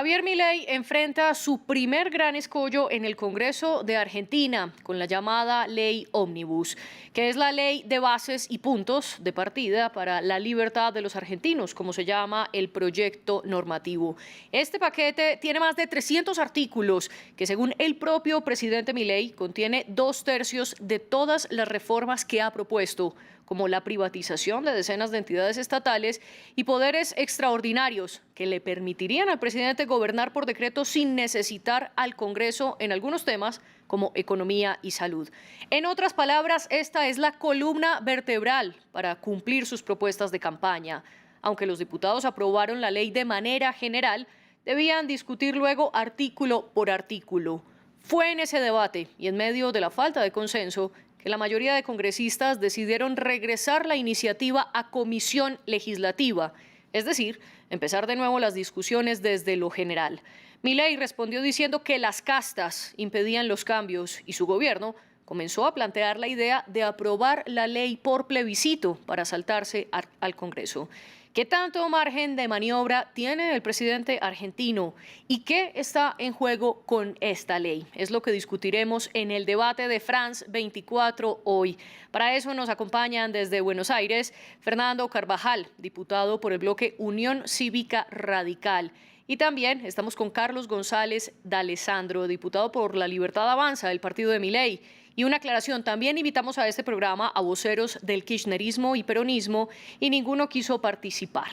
Javier Milei enfrenta su primer gran escollo en el Congreso de Argentina con la llamada Ley Ómnibus, que es la ley de bases y puntos de partida para la libertad de los argentinos, como se llama el proyecto normativo. Este paquete tiene más de 300 artículos que, según el propio presidente Milei, contiene 2/3 de todas las reformas que ha propuesto, como la privatización de decenas de entidades estatales y poderes extraordinarios que le permitirían al presidente gobernar por decreto sin necesitar al Congreso en algunos temas como economía y salud. En otras palabras, esta es la columna vertebral para cumplir sus propuestas de campaña. Aunque los diputados aprobaron la ley de manera general, debían discutir luego artículo por artículo. Fue en ese debate y en medio de la falta de consenso que la mayoría de congresistas decidieron regresar la iniciativa a comisión legislativa, es decir, empezar de nuevo las discusiones desde lo general. Milei respondió diciendo que las castas impedían los cambios y su gobierno comenzó a plantear la idea de aprobar la ley por plebiscito para saltarse al Congreso. ¿Qué tanto margen de maniobra tiene el presidente argentino y qué está en juego con esta ley? Es lo que discutiremos en el debate de France 24 hoy. Para eso nos acompañan desde Buenos Aires Fernando Carvajal, diputado por el bloque Unión Cívica Radical. Y también estamos con Carlos González D'Alessandro, diputado por La Libertad Avanza del partido de Milei. Y una aclaración, también invitamos a este programa a voceros del kirchnerismo y peronismo y ninguno quiso participar.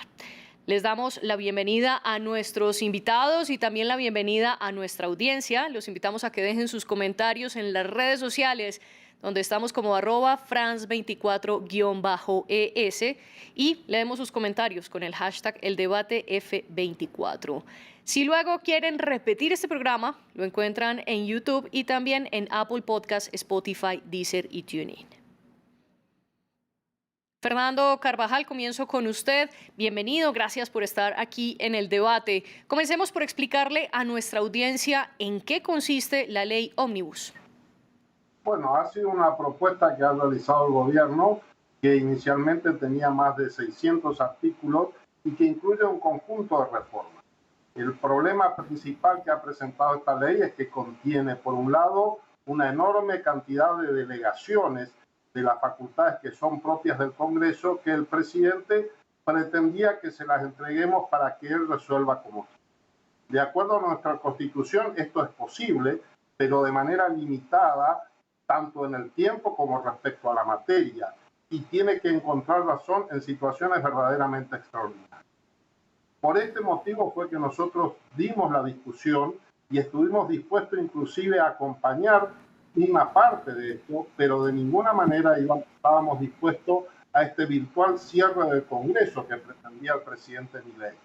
Les damos la bienvenida a nuestros invitados y también la bienvenida a nuestra audiencia. Los invitamos a que dejen sus comentarios en las redes sociales, donde estamos como @France24-ES y leemos sus comentarios con el hashtag #eldebatef24. Si luego quieren repetir este programa, lo encuentran en YouTube y también en Apple Podcasts, Spotify, Deezer y TuneIn. Fernando Carvajal, comienzo con usted. Bienvenido, gracias por estar aquí en el debate. Comencemos por explicarle a nuestra audiencia en qué consiste la ley Ómnibus. Bueno, ha sido una propuesta que ha realizado el gobierno, que inicialmente tenía más de 600 artículos y que incluye un conjunto de reformas. El problema principal que ha presentado esta ley es que contiene, por un lado, una enorme cantidad de delegaciones de las facultades que son propias del Congreso, que el presidente pretendía que se las entreguemos para que él resuelva como quiera. De acuerdo a nuestra Constitución, esto es posible, pero de manera limitada, tanto en el tiempo como respecto a la materia, y tiene que encontrar razón en situaciones verdaderamente extraordinarias. Por este motivo fue que nosotros dimos la discusión y estuvimos dispuestos inclusive a acompañar una parte de esto, pero de ninguna manera estábamos dispuestos a este virtual cierre del Congreso que pretendía el presidente Milei.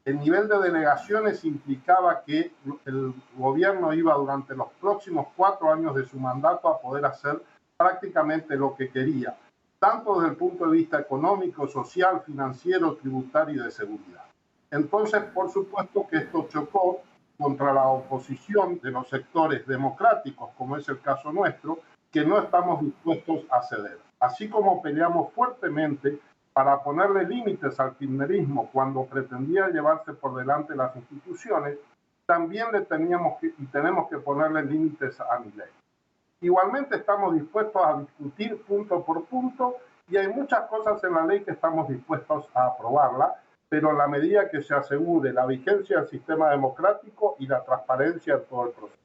El nivel de delegaciones implicaba que el gobierno iba durante los próximos 4 años de su mandato a poder hacer prácticamente lo que quería, tanto desde el punto de vista económico, social, financiero, tributario y de seguridad. Entonces, por supuesto que esto chocó contra la oposición de los sectores democráticos, como es el caso nuestro, que no estamos dispuestos a ceder. Así como peleamos fuertemente para ponerle límites al kirchnerismo cuando pretendía llevarse por delante las instituciones, también tenemos que ponerle límites a Milei. Igualmente estamos dispuestos a discutir punto por punto y hay muchas cosas en la ley que estamos dispuestos a aprobarla, pero en la medida que se asegure la vigencia del sistema democrático y la transparencia de todo el proceso.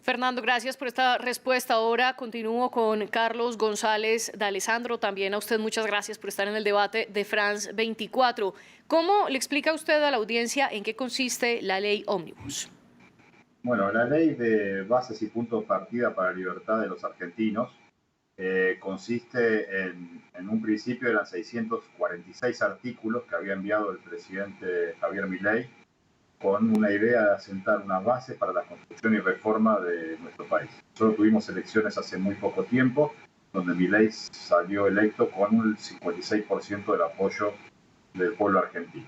Fernando, gracias por esta respuesta. Ahora continúo con Carlos González D'Alessandro. También a usted muchas gracias por estar en el debate de France 24. ¿Cómo le explica usted a la audiencia en qué consiste la ley Ómnibus? Bueno, la ley de bases y puntos de partida para la libertad de los argentinos consiste en un principio eran 646 artículos que había enviado el presidente Javier Milei con una idea de asentar una base para la construcción y reforma de nuestro país. Solo tuvimos elecciones hace muy poco tiempo, donde Milei salió electo con un 56% del apoyo del pueblo argentino.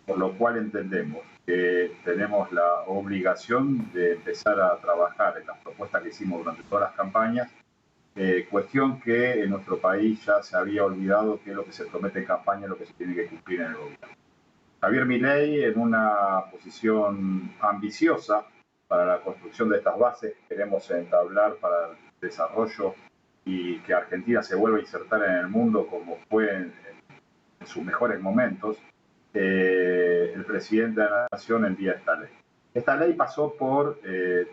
Por lo cual entendemos que tenemos la obligación de empezar a trabajar en las propuestas que hicimos durante todas las campañas, cuestión que en nuestro país ya se había olvidado que lo que se promete en campaña es lo que se tiene que cumplir en el gobierno. Javier Milei, en una posición ambiciosa para la construcción de estas bases que queremos entablar para el desarrollo y que Argentina se vuelva a insertar en el mundo como fue en sus mejores momentos, el presidente de la Nación envía esta ley. Esta ley pasó por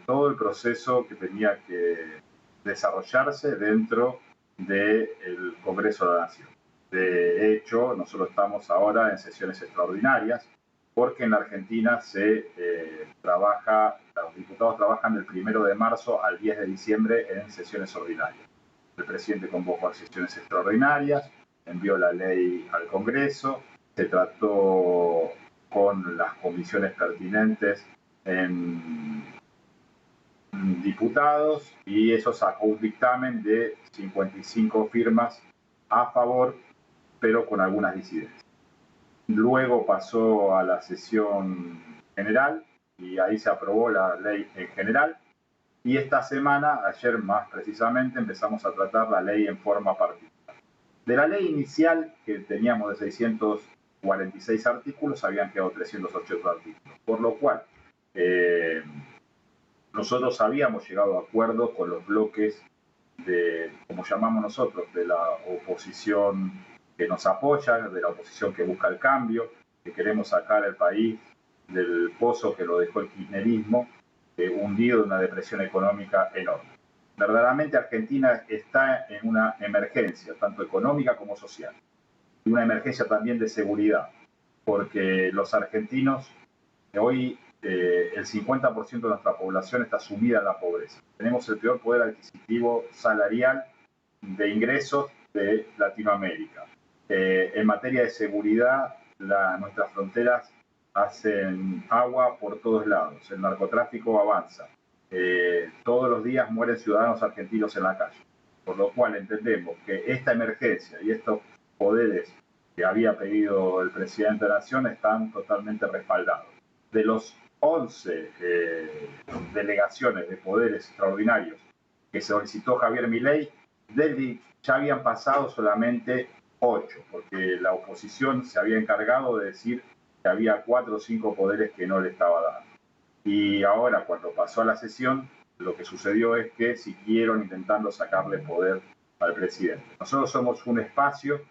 todo el proceso que tenía que desarrollarse dentro del Congreso de la Nación. De hecho, nosotros estamos ahora en sesiones extraordinarias porque en la Argentina los diputados trabajan del 1 de marzo al 10 de diciembre en sesiones ordinarias. El presidente convocó a sesiones extraordinarias, envió la ley al Congreso, se trató con las comisiones pertinentes en diputados y eso sacó un dictamen de 55 firmas a favor, pero con algunas disidencias. Luego pasó a la sesión general y ahí se aprobó la ley en general. Y esta semana, ayer más precisamente, empezamos a tratar la ley en forma particular. De la ley inicial, que teníamos de 646 artículos, habían quedado 308 artículos. Por lo cual, nosotros habíamos llegado a acuerdo con los bloques de, como llamamos nosotros, de la oposición que nos apoya, de la oposición que busca el cambio, que queremos sacar al país del pozo que lo dejó el kirchnerismo, hundido en una depresión económica enorme. Verdaderamente Argentina está en una emergencia, tanto económica como social, y una emergencia también de seguridad, porque los argentinos, hoy el 50% de nuestra población está sumida en la pobreza. Tenemos el peor poder adquisitivo salarial de ingresos de Latinoamérica. En materia de seguridad, nuestras fronteras hacen agua por todos lados, el narcotráfico avanza, todos los días mueren ciudadanos argentinos en la calle, por lo cual entendemos que esta emergencia y estos poderes que había pedido el presidente de la Nación están totalmente respaldados. De los 11 delegaciones de poderes extraordinarios que solicitó Javier Milei, ya habían pasado solamente 8, porque la oposición se había encargado de decir que había 4 o 5 poderes que no le estaba dando. Y ahora, cuando pasó a la sesión, lo que sucedió es que siguieron intentando sacarle poder al presidente. Nosotros somos un espacio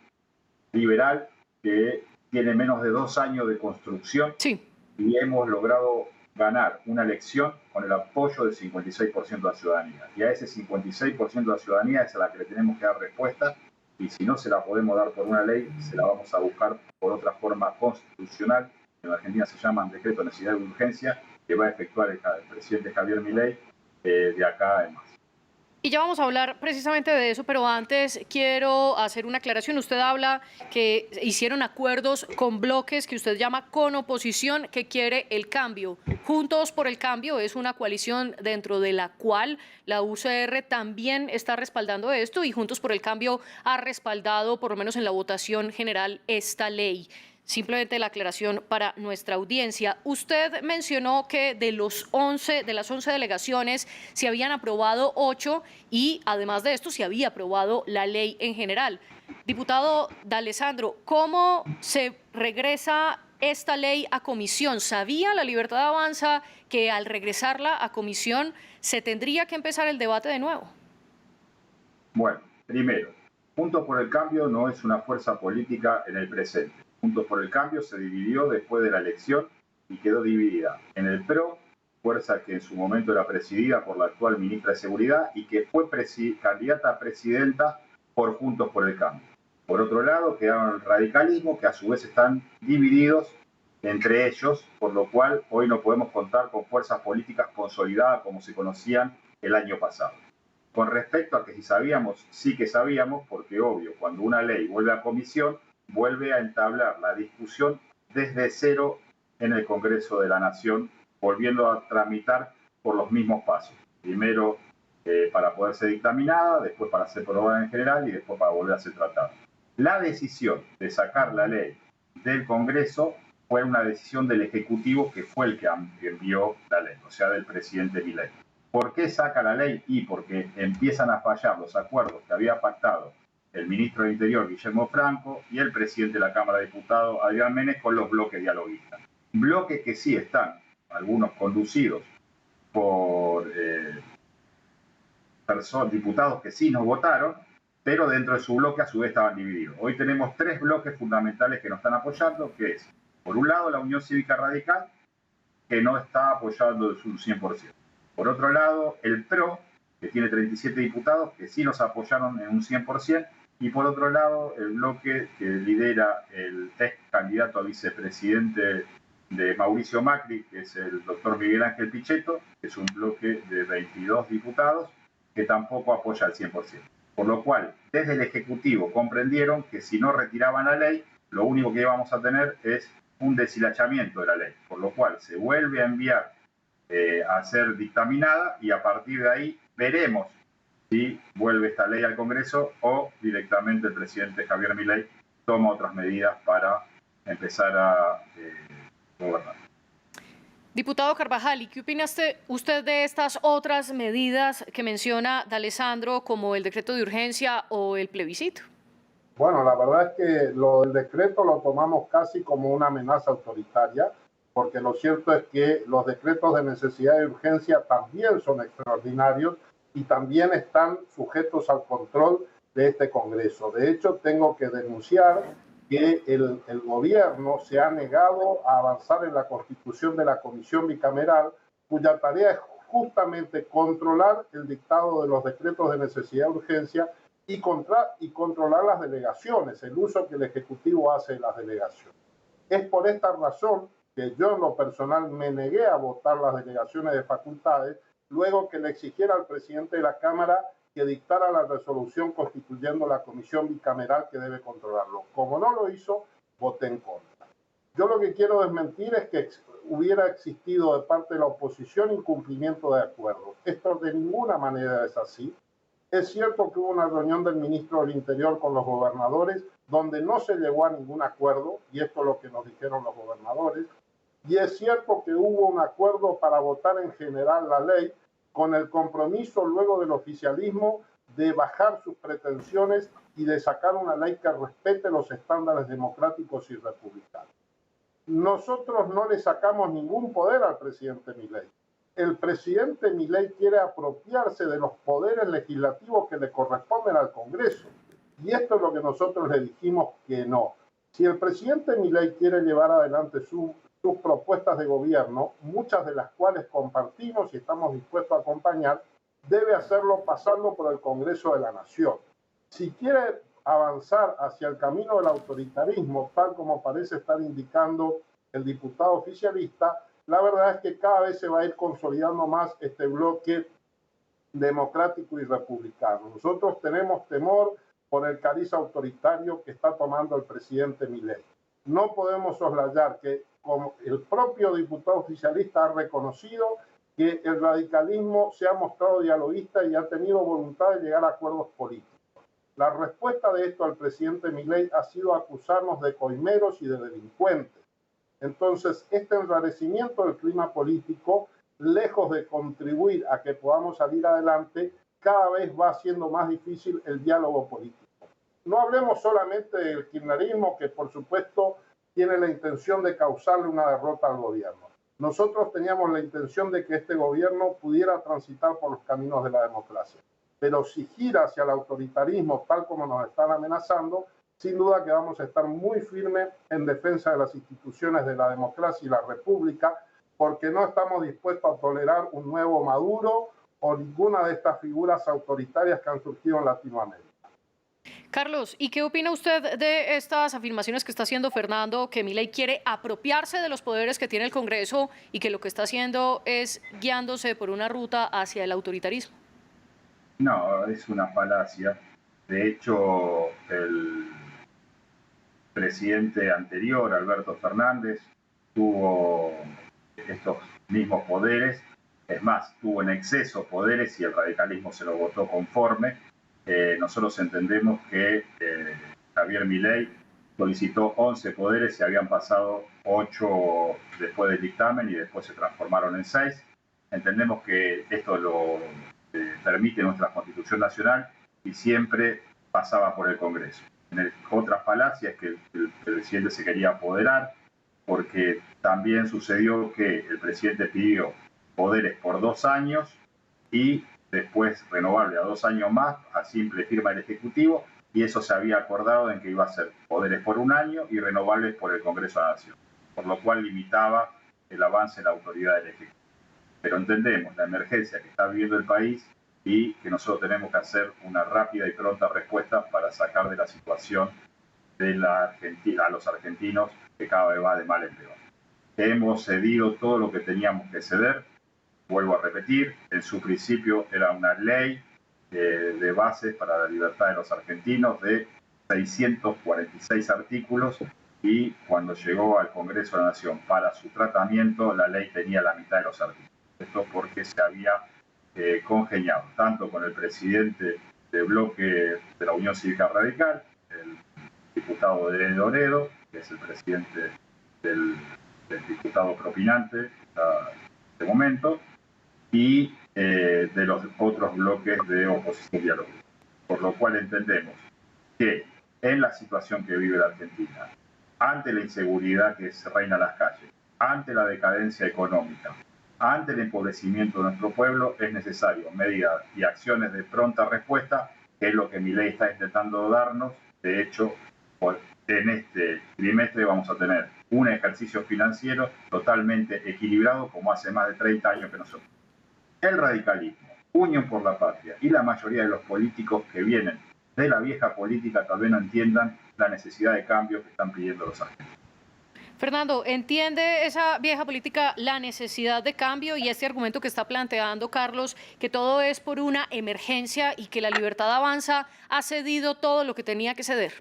liberal que tiene menos de 2 años de construcción. Sí. Y hemos logrado ganar una elección con el apoyo del 56% de la ciudadanía. Y a ese 56% de la ciudadanía es a la que le tenemos que dar respuesta, y si no se la podemos dar por una ley, se la vamos a buscar por otra forma constitucional, que en Argentina se llama decreto de necesidad de urgencia, que va a efectuar el presidente Javier Milei de acá en más. Y ya vamos a hablar precisamente de eso, pero antes quiero hacer una aclaración. Usted habla que hicieron acuerdos con bloques que usted llama con oposición, que quiere el cambio. Juntos por el Cambio es una coalición dentro de la cual la UCR también está respaldando esto, y Juntos por el Cambio ha respaldado, por lo menos en la votación general, esta ley. Simplemente la aclaración para nuestra audiencia. Usted mencionó que de las 11 delegaciones se habían aprobado 8 y además de esto se había aprobado la ley en general. Diputado D'Alessandro, ¿cómo se regresa esta ley a comisión? ¿Sabía la Libertad Avanza que al regresarla a comisión se tendría que empezar el debate de nuevo? Bueno, primero, Juntos por el Cambio no es una fuerza política en el presente. Juntos por el Cambio se dividió después de la elección y quedó dividida en el PRO, fuerza que en su momento era presidida por la actual ministra de Seguridad y que fue candidata a presidenta por Juntos por el Cambio. Por otro lado, quedaron el radicalismo, que a su vez están divididos entre ellos, por lo cual hoy no podemos contar con fuerzas políticas consolidadas como se conocían el año pasado. Con respecto a que si sabíamos, sí que sabíamos, porque obvio, cuando una ley vuelve a comisión, vuelve a entablar la discusión desde cero en el Congreso de la Nación, volviendo a tramitar por los mismos pasos. Primero para poder ser dictaminada, después para ser aprobada en general y después para volver a ser tratada. La decisión de sacar la ley del Congreso fue una decisión del Ejecutivo, que fue el que envió la ley, o sea, del presidente Milei. ¿Por qué saca la ley? Y porque empiezan a fallar los acuerdos que había pactado el ministro del Interior, Guillermo Franco, y el presidente de la Cámara de Diputados, Adrián Menes, con los bloques dialoguistas. Bloques que sí están, algunos conducidos por diputados que sí nos votaron, pero dentro de su bloque a su vez estaban divididos. Hoy tenemos tres bloques fundamentales que nos están apoyando, que es, por un lado, la Unión Cívica Radical, que no está apoyando de un 100%. Por otro lado, el PRO, que tiene 37 diputados, que sí nos apoyaron en un 100%, y por otro lado, el bloque que lidera el ex candidato a vicepresidente de Mauricio Macri, que es el doctor Miguel Ángel Pichetto, que es un bloque de 22 diputados, que tampoco apoya al 100%. Por lo cual, desde el Ejecutivo comprendieron que si no retiraban la ley, lo único que íbamos a tener es un deshilachamiento de la ley, por lo cual se vuelve a enviar a ser dictaminada y a partir de ahí veremos si vuelve esta ley al Congreso o directamente el presidente Javier Milei toma otras medidas para empezar a gobernar. Diputado Carvajal, ¿y qué opina usted de estas otras medidas que menciona D'Alessandro, como el decreto de urgencia o el plebiscito? Bueno, la verdad es que lo del decreto lo tomamos casi como una amenaza autoritaria, porque lo cierto es que los decretos de necesidad y urgencia también son extraordinarios y también están sujetos al control de este Congreso. De hecho, tengo que denunciar que el gobierno se ha negado a avanzar en la constitución de la Comisión Bicameral, cuya tarea es justamente controlar el dictado de los decretos de necesidad y urgencia y controlar las delegaciones, el uso que el Ejecutivo hace de las delegaciones. Es por esta razón que yo en lo personal me negué a votar las delegaciones de facultades, luego que le exigiera al presidente de la Cámara que dictara la resolución constituyendo la comisión bicameral que debe controlarlo. Como no lo hizo, voté en contra. Yo lo que quiero desmentir es que hubiera existido de parte de la oposición incumplimiento de acuerdos. Esto de ninguna manera es así. Es cierto que hubo una reunión del ministro del Interior con los gobernadores donde no se llegó a ningún acuerdo, y esto es lo que nos dijeron los gobernadores, y es cierto que hubo un acuerdo para votar en general la ley, con el compromiso luego del oficialismo de bajar sus pretensiones y de sacar una ley que respete los estándares democráticos y republicanos. Nosotros no le sacamos ningún poder al presidente Milei. El presidente Milei quiere apropiarse de los poderes legislativos que le corresponden al Congreso. Y esto es lo que nosotros le dijimos que no. Si el presidente Milei quiere llevar adelante sus propuestas de gobierno, muchas de las cuales compartimos y estamos dispuestos a acompañar, debe hacerlo pasando por el Congreso de la Nación. Si quiere avanzar hacia el camino del autoritarismo, tal como parece estar indicando el diputado oficialista, la verdad es que cada vez se va a ir consolidando más este bloque democrático y republicano. Nosotros tenemos temor por el cariz autoritario que está tomando el presidente Milei. No podemos soslayar que, como el propio diputado oficialista ha reconocido, que el radicalismo se ha mostrado dialoguista y ha tenido voluntad de llegar a acuerdos políticos. La respuesta de esto al presidente Milei ha sido acusarnos de coimeros y de delincuentes. Entonces, este enrarecimiento del clima político, lejos de contribuir a que podamos salir adelante, cada vez va haciendo más difícil el diálogo político. No hablemos solamente del kirchnerismo, que por supuesto tiene la intención de causarle una derrota al gobierno. Nosotros teníamos la intención de que este gobierno pudiera transitar por los caminos de la democracia. Pero si gira hacia el autoritarismo, tal como nos están amenazando, sin duda que vamos a estar muy firmes en defensa de las instituciones de la democracia y la república, porque no estamos dispuestos a tolerar un nuevo Maduro o ninguna de estas figuras autoritarias que han surgido en Latinoamérica. Carlos, ¿y qué opina usted de estas afirmaciones que está haciendo Fernando, que Milei quiere apropiarse de los poderes que tiene el Congreso y que lo que está haciendo es guiándose por una ruta hacia el autoritarismo? No, es una falacia. De hecho, el presidente anterior, Alberto Fernández, tuvo estos mismos poderes. Es más, tuvo en exceso poderes y el radicalismo se lo votó conforme. Nosotros entendemos que Javier Milei solicitó 11 poderes y habían pasado 8 después del dictamen y después se transformaron en 6. Entendemos que esto lo permite nuestra Constitución Nacional y siempre pasaba por el Congreso. Otra falacia es que el presidente se quería apoderar, porque también sucedió que el presidente pidió poderes por 2 años y después renovable a 2 años más a simple firma del Ejecutivo, y eso se había acordado en que iba a ser poderes por 1 año y renovables por el Congreso de la Nación, por lo cual limitaba el avance de la autoridad del Ejecutivo. Pero entendemos la emergencia que está viviendo el país y que nosotros tenemos que hacer una rápida y pronta respuesta para sacar de la situación de la Argentina, a los argentinos, que cada vez va de mal en peor. Hemos cedido todo lo que teníamos que ceder. Vuelvo a repetir, en su principio era una ley de bases para la libertad de los argentinos de 646 artículos, y cuando llegó al Congreso de la Nación para su tratamiento, la ley tenía la mitad de los artículos. Esto porque se había congeniado tanto con el presidente del bloque de la Unión Cívica Radical, el diputado de Loredo, que es el presidente del diputado propinante en este momento, y de los otros bloques de oposición dialógica. Por lo cual entendemos que en la situación que vive la Argentina, ante la inseguridad que se reina en las calles, ante la decadencia económica, ante el empobrecimiento de nuestro pueblo, es necesario medidas y acciones de pronta respuesta, que es lo que Milei está intentando darnos. De hecho, en este trimestre vamos a tener un ejercicio financiero totalmente equilibrado, como hace más de 30 años que nosotros. El radicalismo, Unión por la Patria y la mayoría de los políticos que vienen de la vieja política tal vez no entiendan la necesidad de cambio que están pidiendo los argentinos. Fernando, ¿entiende esa vieja política la necesidad de cambio y este argumento que está planteando Carlos, que todo es por una emergencia y que la Libertad Avanza ha cedido todo lo que tenía que ceder?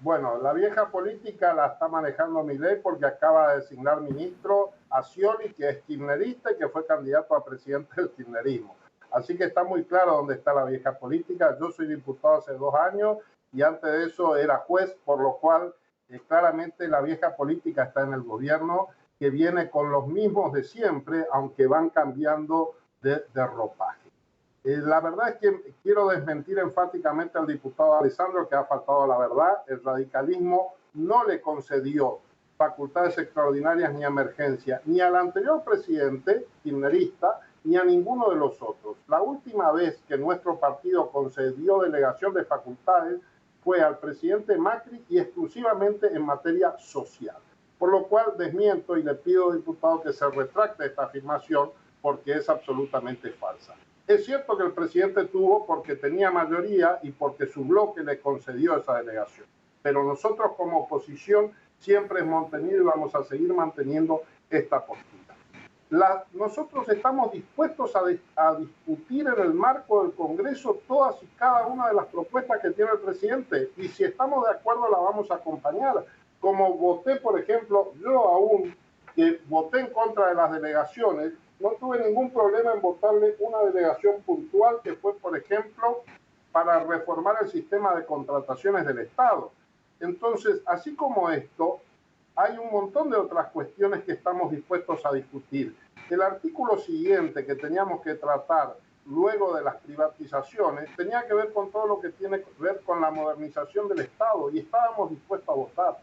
Bueno, la vieja política la está manejando Milei porque acaba de designar ministro a Scioli, que es kirchnerista y que fue candidato a presidente del kirchnerismo. Así que está muy claro dónde está la vieja política. Yo soy diputado hace 2 años y antes de eso era juez, por lo cual claramente la vieja política está en el gobierno, que viene con los mismos de siempre, aunque van cambiando de ropaje. La verdad es que quiero desmentir enfáticamente al diputado Alessandro, que ha faltado a la verdad. El radicalismo no le concedió facultades extraordinarias ni emergencia, ni al anterior presidente kirchnerista, ni a ninguno de los otros. La última vez que nuestro partido concedió delegación de facultades fue al presidente Macri y exclusivamente en materia social. Por lo cual desmiento y le pido, diputado, que se retracte esta afirmación porque es absolutamente falsa. Es cierto que el presidente tuvo porque tenía mayoría y porque su bloque le concedió esa delegación. Pero nosotros como oposición siempre hemos mantenido y vamos a seguir manteniendo esta postura. Nosotros estamos dispuestos a discutir en el marco del Congreso todas y cada una de las propuestas que tiene el presidente, y si estamos de acuerdo la vamos a acompañar. Como voté, por ejemplo, yo aún que voté en contra de las delegaciones, no tuve ningún problema en votarle una delegación puntual que fue, por ejemplo, para reformar el sistema de contrataciones del Estado. Entonces, así como esto, hay un montón de otras cuestiones que estamos dispuestos a discutir. El artículo siguiente que teníamos que tratar luego de las privatizaciones tenía que ver con todo lo que tiene que ver con la modernización del Estado y estábamos dispuestos a votar.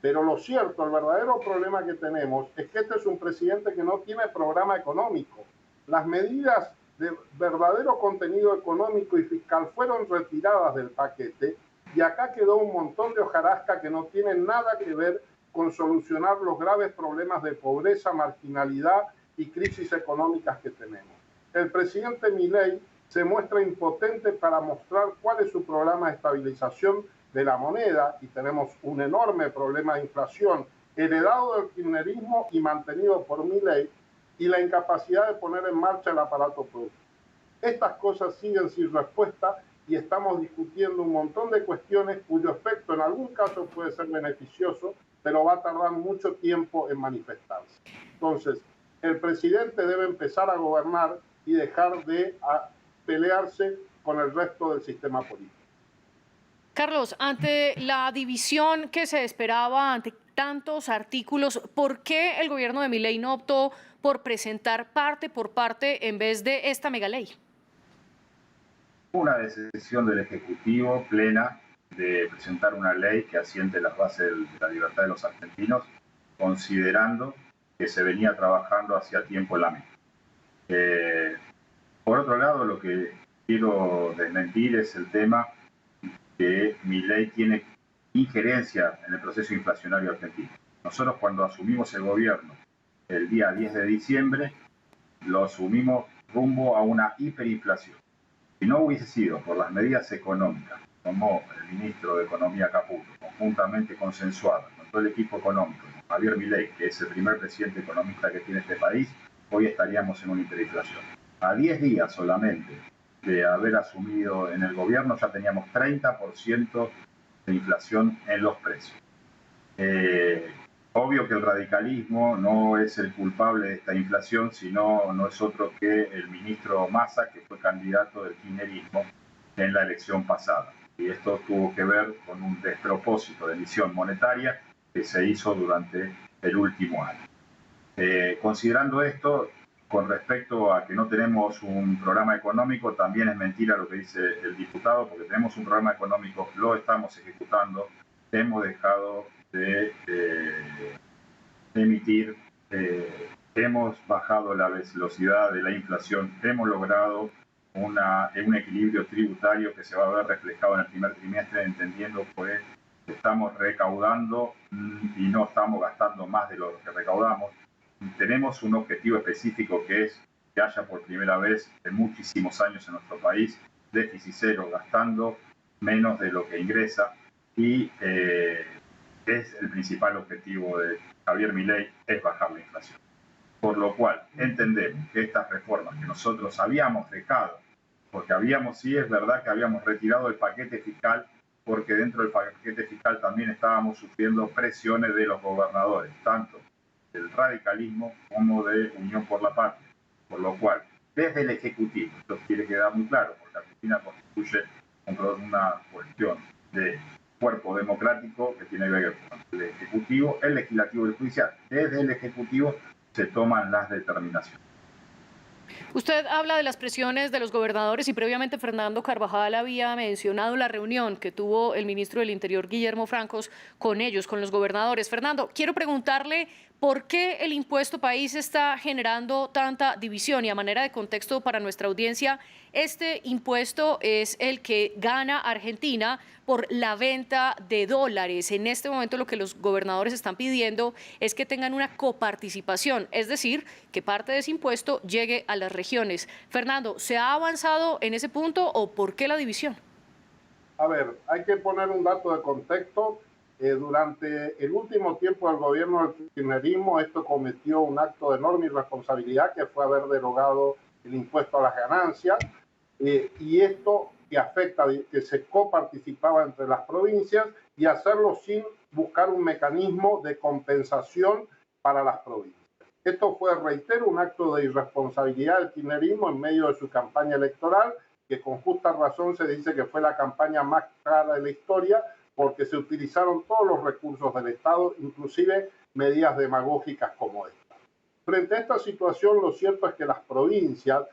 Pero lo cierto, el verdadero problema que tenemos es que este es un presidente que no tiene programa económico. Las medidas de verdadero contenido económico y fiscal fueron retiradas del paquete y acá quedó un montón de hojarasca que no tienen nada que ver con solucionar los graves problemas de pobreza, marginalidad y crisis económicas que tenemos. El presidente Milei se muestra impotente para mostrar cuál es su programa de estabilización de la moneda, y tenemos un enorme problema de inflación heredado del kirchnerismo y mantenido por Milei, y la incapacidad de poner en marcha el aparato productivo. Estas cosas siguen sin respuesta y estamos discutiendo un montón de cuestiones cuyo efecto en algún caso puede ser beneficioso, pero va a tardar mucho tiempo en manifestarse. Entonces, el presidente debe empezar a gobernar y dejar de pelearse con el resto del sistema político. Carlos, ante la división que se esperaba, ante tantos artículos, ¿por qué el gobierno de Milei no optó por presentar parte por parte en vez de esta megaley? Una decisión del Ejecutivo plena de presentar una ley que asiente las bases de la libertad de los argentinos, considerando que se venía trabajando hacía tiempo en la misma. Por otro lado, lo que quiero desmentir es el tema que mi ley tiene injerencia en el proceso inflacionario argentino. Nosotros cuando asumimos el gobierno el día 10 de diciembre, lo asumimos rumbo a una hiperinflación. Si no hubiese sido por las medidas económicas, como el ministro de Economía Caputo, conjuntamente consensuado con todo el equipo económico, Javier Milei, que es el primer presidente economista que tiene este país, hoy estaríamos en una hiperinflación. A 10 días solamente de haber asumido en el gobierno ya teníamos 30% de inflación en los precios. Obvio que el radicalismo no es el culpable de esta inflación, sino no es otro que el ministro Massa, que fue candidato del kirchnerismo en la elección pasada. Y esto tuvo que ver con un despropósito de emisión monetaria que se hizo durante el último año. Considerando esto, con respecto a que no tenemos un programa económico, también es mentira lo que dice el diputado, porque tenemos un programa económico, lo estamos ejecutando, hemos dejado de emitir, hemos bajado la velocidad de la inflación, hemos logrado un equilibrio tributario que se va a ver reflejado en el primer trimestre, entendiendo que estamos recaudando y no estamos gastando más de lo que recaudamos. Tenemos un objetivo específico que es que haya por primera vez en muchísimos años en nuestro país déficit cero, gastando menos de lo que ingresa, y es el principal objetivo de Javier Milei, es bajar la inflación. Por lo cual entendemos que estas reformas que nosotros habíamos dejado, porque sí es verdad que habíamos retirado el paquete fiscal, porque dentro del paquete fiscal también estábamos sufriendo presiones de los gobernadores, tanto del radicalismo como de Unión por la Patria. Por lo cual, desde el Ejecutivo, esto tiene que quedar muy claro, porque Argentina constituye una cuestión de cuerpo democrático que tiene que ver con el Ejecutivo, el Legislativo y el Judicial. Desde el Ejecutivo se toman las determinaciones. Usted habla de las presiones de los gobernadores y previamente Fernando Carvajal había mencionado la reunión que tuvo el ministro del Interior, Guillermo Francos, con ellos, con los gobernadores. Fernando, quiero preguntarle por qué el impuesto país está generando tanta división, y a manera de contexto para nuestra audiencia, este impuesto es el que gana Argentina por la venta de dólares. En este momento lo que los gobernadores están pidiendo es que tengan una coparticipación, es decir, que parte de ese impuesto llegue a las regiones. Fernando, ¿se ha avanzado en ese punto o por qué la división? A ver, hay que poner un dato de contexto. Durante el último tiempo del gobierno del kirchnerismo, esto cometió un acto de enorme irresponsabilidad, que fue haber derogado el impuesto a las ganancias, y esto que afecta, que se coparticipaba entre las provincias, y hacerlo sin buscar un mecanismo de compensación para las provincias. Esto fue, reitero, un acto de irresponsabilidad del kirchnerismo en medio de su campaña electoral, que con justa razón se dice que fue la campaña más cara de la historia, porque se utilizaron todos los recursos del Estado, inclusive medidas demagógicas como esta. Frente a esta situación, lo cierto es que las provincias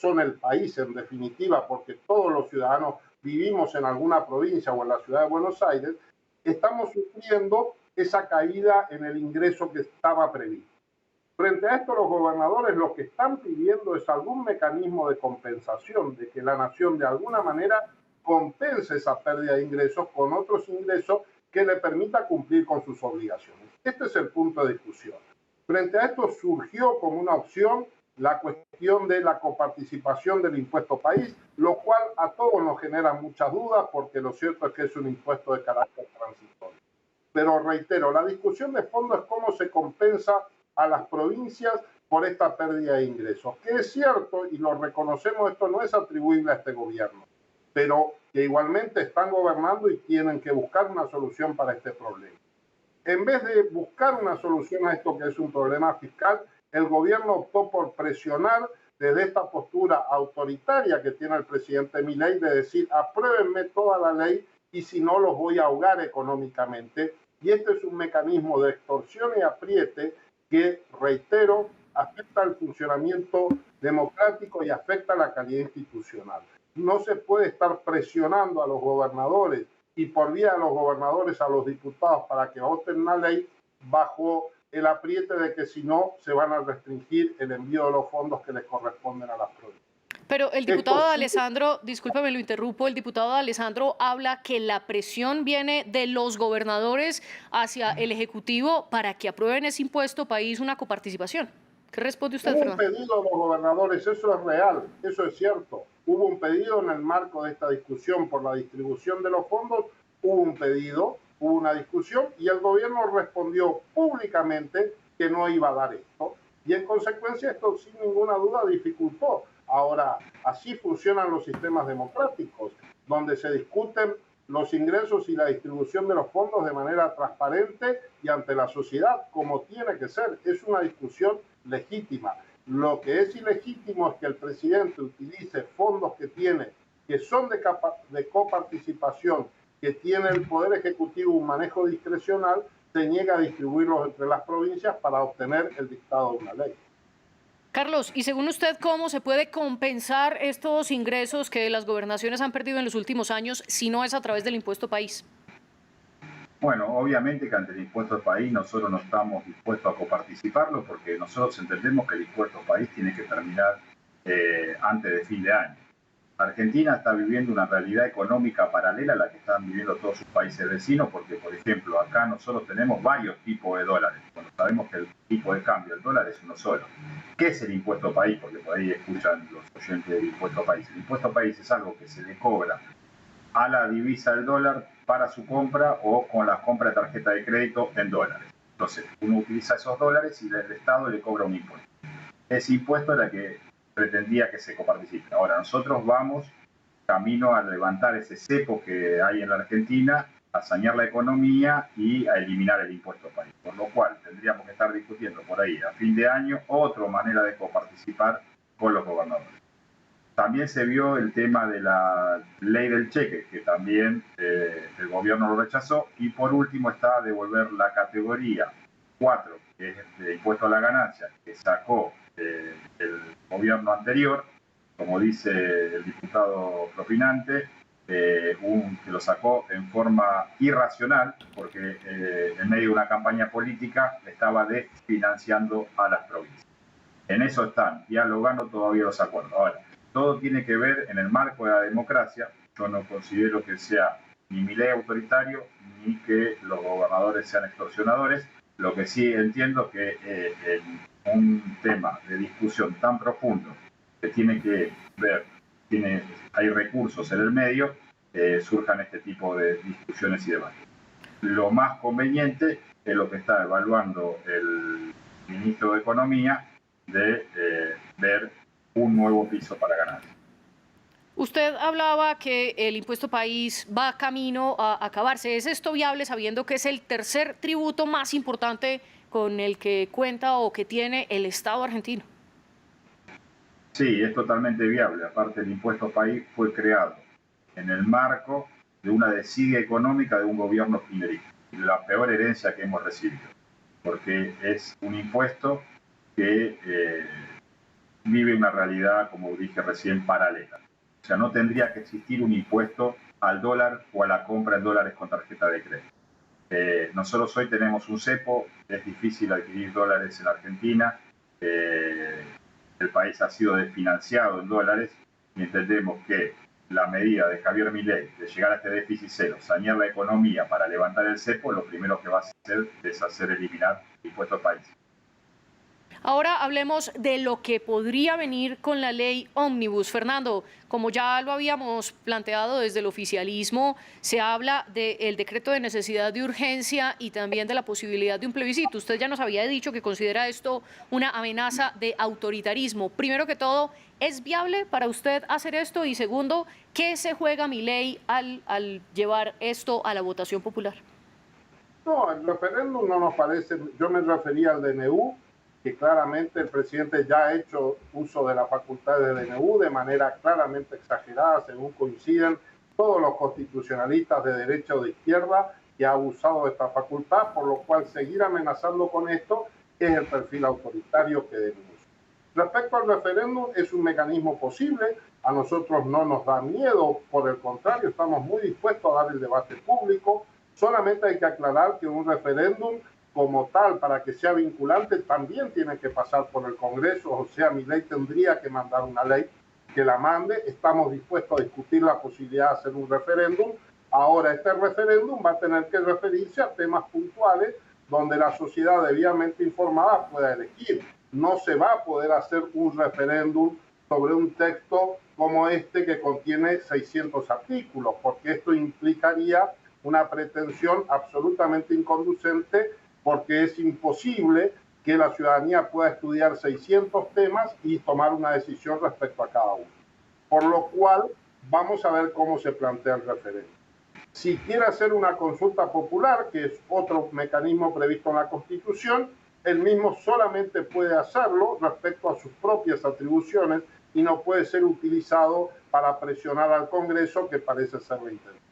son el país en definitiva, porque todos los ciudadanos vivimos en alguna provincia o en la ciudad de Buenos Aires, estamos sufriendo esa caída en el ingreso que estaba previsto. Frente a esto, los gobernadores lo que están pidiendo es algún mecanismo de compensación, de que la nación de alguna manera compense esa pérdida de ingresos con otros ingresos que le permita cumplir con sus obligaciones. Este es el punto de discusión. Frente a esto surgió como una opción la cuestión de la coparticipación del impuesto país, lo cual a todos nos genera muchas dudas, porque lo cierto es que es un impuesto de carácter transitorio. Pero reitero, la discusión de fondo es cómo se compensa a las provincias por esta pérdida de ingresos, que es cierto, y lo reconocemos, esto no es atribuible a este gobierno, pero que igualmente están gobernando y tienen que buscar una solución para este problema. En vez de buscar una solución a esto que es un problema fiscal, el gobierno optó por presionar desde esta postura autoritaria que tiene el presidente Milei, de decir: apruébenme toda la ley y si no los voy a ahogar económicamente. Y este es un mecanismo de extorsión y apriete que, reitero, afecta al funcionamiento democrático y afecta la calidad institucional. no se puede estar presionando a los gobernadores y por vía de los gobernadores a los diputados para que voten una ley bajo el apriete de que si no se van a restringir el envío de los fondos que les corresponden a las provincias. Pero el diputado D'Alessandro, discúlpeme, lo interrumpo, el diputado D'Alessandro habla que la presión viene de los gobernadores hacia el Ejecutivo para que aprueben ese impuesto país, una coparticipación. ¿Qué responde usted, Hubo un Fernando? pedido de los gobernadores, eso es real, eso es cierto. Hubo un pedido en el marco de esta discusión por la distribución de los fondos, hubo un pedido, hubo una discusión y el gobierno respondió públicamente que no iba a dar esto. Y en consecuencia esto sin ninguna duda dificultó. Ahora, así funcionan los sistemas democráticos, donde se discuten los ingresos y la distribución de los fondos de manera transparente y ante la sociedad, como tiene que ser. Es una discusión legítima. Lo que es ilegítimo es que el presidente utilice fondos que tiene, que son de coparticipación, que tiene el Poder Ejecutivo un manejo discrecional, se niega a distribuirlos entre las provincias para obtener el dictado de una ley. Carlos, y según usted, ¿cómo se puede compensar estos ingresos que las gobernaciones han perdido en los últimos años si no es a través del impuesto país? Bueno, obviamente que ante el impuesto al país nosotros no estamos dispuestos a coparticiparlo porque nosotros entendemos que el impuesto al país tiene que terminar antes de fin de año. Argentina está viviendo una realidad económica paralela a la que están viviendo todos sus países vecinos porque, por ejemplo, acá nosotros tenemos varios tipos de dólares. Cuando sabemos que el tipo de cambio del dólar es uno solo. ¿Qué es el impuesto al país? Porque por ahí escuchan los oyentes del impuesto al país. El impuesto al país es algo que se le cobra a la divisa del dólar para su compra o con la compra de tarjeta de crédito en dólares. Entonces, uno utiliza esos dólares y el Estado le cobra un impuesto. Ese impuesto era que pretendía que se coparticipe. Ahora, nosotros vamos camino a levantar ese cepo que hay en la Argentina, a sanear la economía y a eliminar el impuesto al país. Por lo cual, tendríamos que estar discutiendo por ahí a fin de año otra manera de coparticipar con los gobernadores. También se vio el tema de la ley del cheque, que también el gobierno lo rechazó. Y por último está devolver la categoría 4, que es de impuesto a la ganancia, que sacó el gobierno anterior, como dice el diputado propinante, que lo sacó en forma irracional, porque en medio de una campaña política estaba desfinanciando a las provincias. En eso están dialogando todavía los acuerdos. Ahora, todo tiene que ver en el marco de la democracia. Yo no considero que sea ni mi ley autoritario ni que los gobernadores sean extorsionadores. Lo que sí entiendo es que en un tema de discusión tan profundo que tiene que ver, hay recursos en el medio, surjan este tipo de discusiones y debates. Lo más conveniente es lo que está evaluando el ministro de Economía, de ver un nuevo piso para ganar. Usted hablaba que el impuesto país va camino a acabarse. ¿Es esto viable sabiendo que es el tercer tributo más importante con el que cuenta o que tiene el Estado argentino? Sí, es totalmente viable. Aparte, el impuesto país fue creado en el marco de una desidia económica de un gobierno kirchnerista, la peor herencia que hemos recibido, porque es un impuesto que vive una realidad, como dije recién, paralela. O sea, no tendría que existir un impuesto al dólar o a la compra en dólares con tarjeta de crédito. Nosotros hoy tenemos un cepo, es difícil adquirir dólares en Argentina, el país ha sido desfinanciado en dólares y entendemos que la medida de Javier Milei de llegar a este déficit cero, sanear la economía para levantar el cepo, lo primero que va a hacer es eliminar el impuesto al país. Ahora hablemos de lo que podría venir con la ley Ómnibus. Fernando, como ya lo habíamos planteado desde el oficialismo, se habla del decreto de necesidad de urgencia y también de la posibilidad de un plebiscito. Usted ya nos había dicho que considera esto una amenaza de autoritarismo. Primero que todo, ¿es viable para usted hacer esto? Y segundo, ¿qué se juega Milei al llevar esto a la votación popular? No, el referéndum no nos parece, yo me refería al DNU, que claramente el presidente ya ha hecho uso de la facultad de DNU de manera claramente exagerada, según coinciden todos los constitucionalistas de derecha o de izquierda, que ha abusado de esta facultad, por lo cual seguir amenazando con esto es el perfil autoritario que denuncia. Respecto al referéndum, es un mecanismo posible, A nosotros no nos da miedo, por el contrario, estamos muy dispuestos a dar el debate público. Solamente hay que aclarar que un referéndum como tal, para que sea vinculante, también tiene que pasar por el Congreso. O sea, Milei tendría que mandar una ley que la mande. Estamos dispuestos a discutir la posibilidad de hacer un referéndum. Ahora, este referéndum va a tener que referirse a temas puntuales donde la sociedad debidamente informada pueda elegir. No se va a poder hacer un referéndum sobre un texto como este que contiene 600 artículos, porque esto implicaría una pretensión absolutamente inconducente, porque es imposible que la ciudadanía pueda estudiar 600 temas y tomar una decisión respecto a cada uno. Por lo cual, vamos a ver cómo se plantea el referéndum. Si quiere hacer una consulta popular, que es otro mecanismo previsto en la Constitución, él mismo solamente puede hacerlo respecto a sus propias atribuciones y no puede ser utilizado para presionar al Congreso, que parece ser la intención.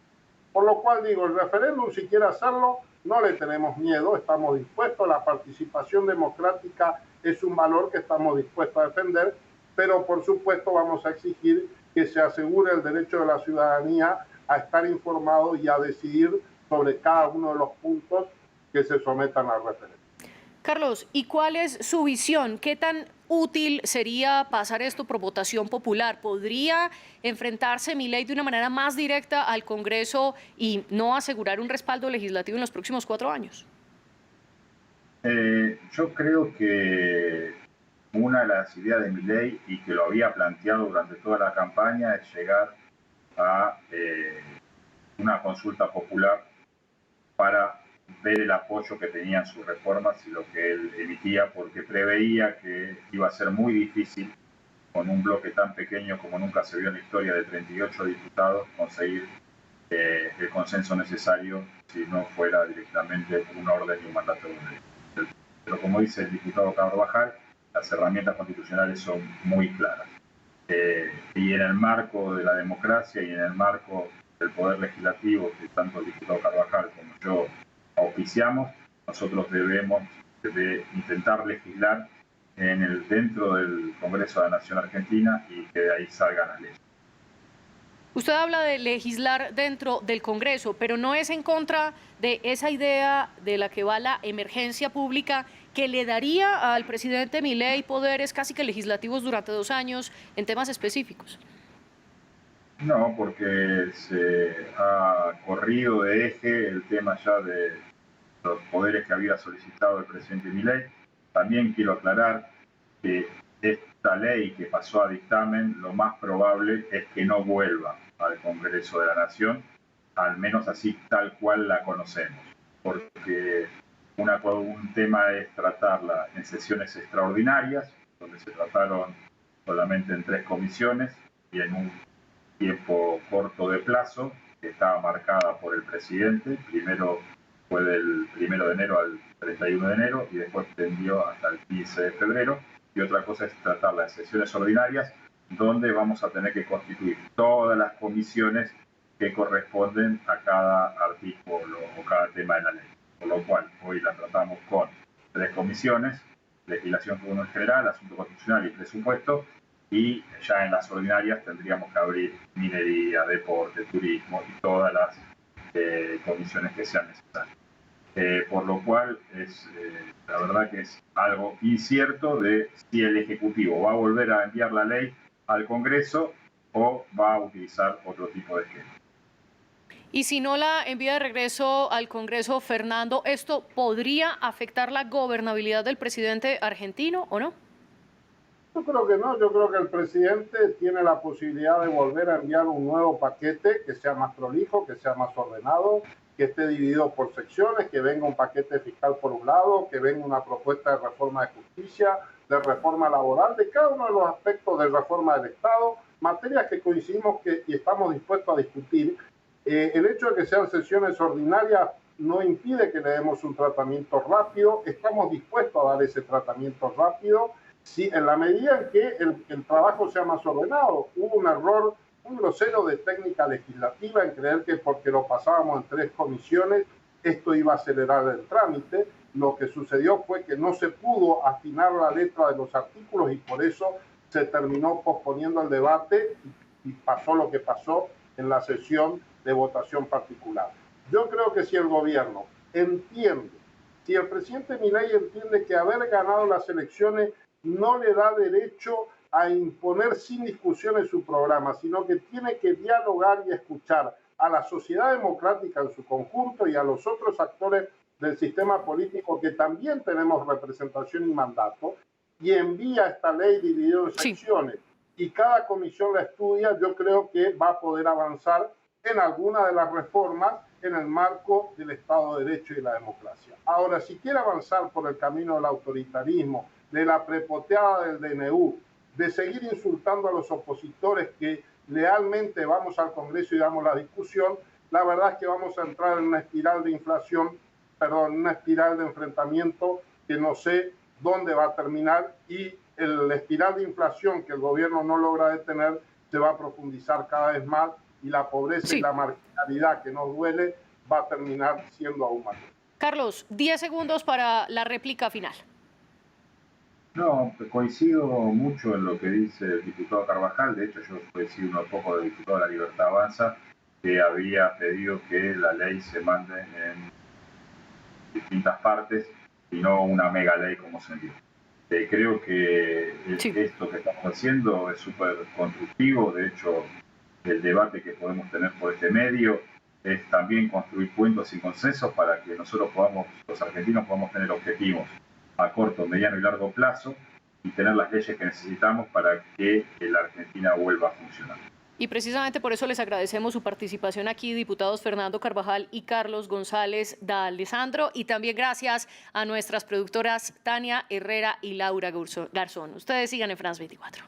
Por lo cual digo, el referéndum, si quiere hacerlo, no le tenemos miedo, estamos dispuestos, la participación democrática es un valor que estamos dispuestos a defender, pero por supuesto vamos a exigir que se asegure el derecho de la ciudadanía a estar informado y a decidir sobre cada uno de los puntos que se sometan al referéndum. Carlos, ¿y cuál es su visión? ¿Qué tan útil sería pasar esto por votación popular? ¿Podría enfrentarse Milei de una manera más directa al Congreso y no asegurar un respaldo legislativo en los próximos 4 años? Yo creo que una de las ideas de Milei, y que lo había planteado durante toda la campaña, es llegar a una consulta popular para ver el apoyo que tenían sus reformas y lo que él emitía, porque preveía que iba a ser muy difícil, con un bloque tan pequeño como nunca se vio en la historia de 38 diputados, conseguir el consenso necesario si no fuera directamente un orden y un mandato de ley. Pero como dice el diputado Carvajal, las herramientas constitucionales son muy claras. Y en el marco de la democracia y en el marco del poder legislativo, que tanto el diputado Carvajal como yo auspiciamos, nosotros debemos de intentar legislar dentro del Congreso de la Nación Argentina y que de ahí salgan las leyes. Usted habla de legislar dentro del Congreso, pero no es en contra de esa idea de la que va la emergencia pública, que le daría al presidente Milei poderes casi que legislativos durante 2 años en temas específicos. No, porque se ha corrido de eje el tema ya de los poderes que había solicitado el presidente Milei. También quiero aclarar que esta ley que pasó a dictamen, lo más probable es que no vuelva al Congreso de la Nación, al menos así tal cual la conocemos, porque un tema es tratarla en sesiones extraordinarias, donde se trataron solamente en 3 comisiones y en un tiempo corto de plazo, que estaba marcada por el presidente. Primero fue del 1 de enero al 31 de enero y después extendió hasta el 15 de febrero. Y otra cosa es tratarla en sesiones ordinarias, donde vamos a tener que constituir todas las comisiones que corresponden a cada artículo o cada tema de la ley. Por lo cual, hoy la tratamos con 3 comisiones: legislación en general, asunto constitucional y presupuesto, y ya en las ordinarias tendríamos que abrir minería, deporte, turismo y todas las comisiones que sean necesarias. Por lo cual, la verdad que es algo incierto de si el Ejecutivo va a volver a enviar la ley al Congreso o va a utilizar otro tipo de esquema. Y si no la envía de regreso al Congreso, Fernando, ¿esto podría afectar la gobernabilidad del presidente argentino o no? Yo creo que no, yo creo que el presidente tiene la posibilidad de volver a enviar un nuevo paquete que sea más prolijo, que sea más ordenado, que esté dividido por secciones, que venga un paquete fiscal por un lado, que venga una propuesta de reforma de justicia, de reforma laboral, de cada uno de los aspectos de reforma del Estado, materias que coincidimos y estamos dispuestos a discutir. El hecho de que sean sesiones ordinarias no impide que le demos un tratamiento rápido, estamos dispuestos a dar ese tratamiento rápido, si en la medida en que el trabajo sea más ordenado. Hubo un error muy grosero de técnica legislativa en creer que porque lo pasábamos en 3 comisiones esto iba a acelerar el trámite. Lo que sucedió fue que no se pudo afinar la letra de los artículos y por eso se terminó posponiendo el debate y pasó lo que pasó en la sesión de votación particular. Yo creo que si el gobierno entiende, si el presidente Milei entiende que haber ganado las elecciones no le da derecho a imponer sin discusiones su programa, sino que tiene que dialogar y escuchar a la sociedad democrática en su conjunto y a los otros actores del sistema político que también tenemos representación y mandato, y envía esta ley dividida en secciones y cada comisión la estudia, yo creo que va a poder avanzar en alguna de las reformas en el marco del Estado de Derecho y la democracia. Ahora, si quiere avanzar por el camino del autoritarismo, de la prepoteada del DNU, de seguir insultando a los opositores que lealmente vamos al Congreso y damos la discusión, la verdad es que vamos a entrar en una espiral de inflación, una espiral de enfrentamiento que no sé dónde va a terminar, y la espiral de inflación que el gobierno no logra detener se va a profundizar cada vez más, y la pobreza y la marginalidad que nos duele va a terminar siendo aún mayor. Carlos, 10 segundos para la réplica final. No, coincido mucho en lo que dice el diputado Carvajal. De hecho, yo coincido un poco del diputado de La Libertad Avanza, que había pedido que la ley se mande en distintas partes y no una mega ley como se envió. Creo que esto que estamos haciendo es súper constructivo. De hecho, el debate que podemos tener por este medio es también construir puentes y consensos para que nosotros podamos, los argentinos, podamos tener objetivos a corto, mediano y largo plazo y tener las leyes que necesitamos para que la Argentina vuelva a funcionar. Y precisamente por eso les agradecemos su participación aquí, diputados Fernando Carvajal y Carlos González D'Alessandro, y también gracias a nuestras productoras Tania Herrera y Laura Garzón. Ustedes sigan en France 24.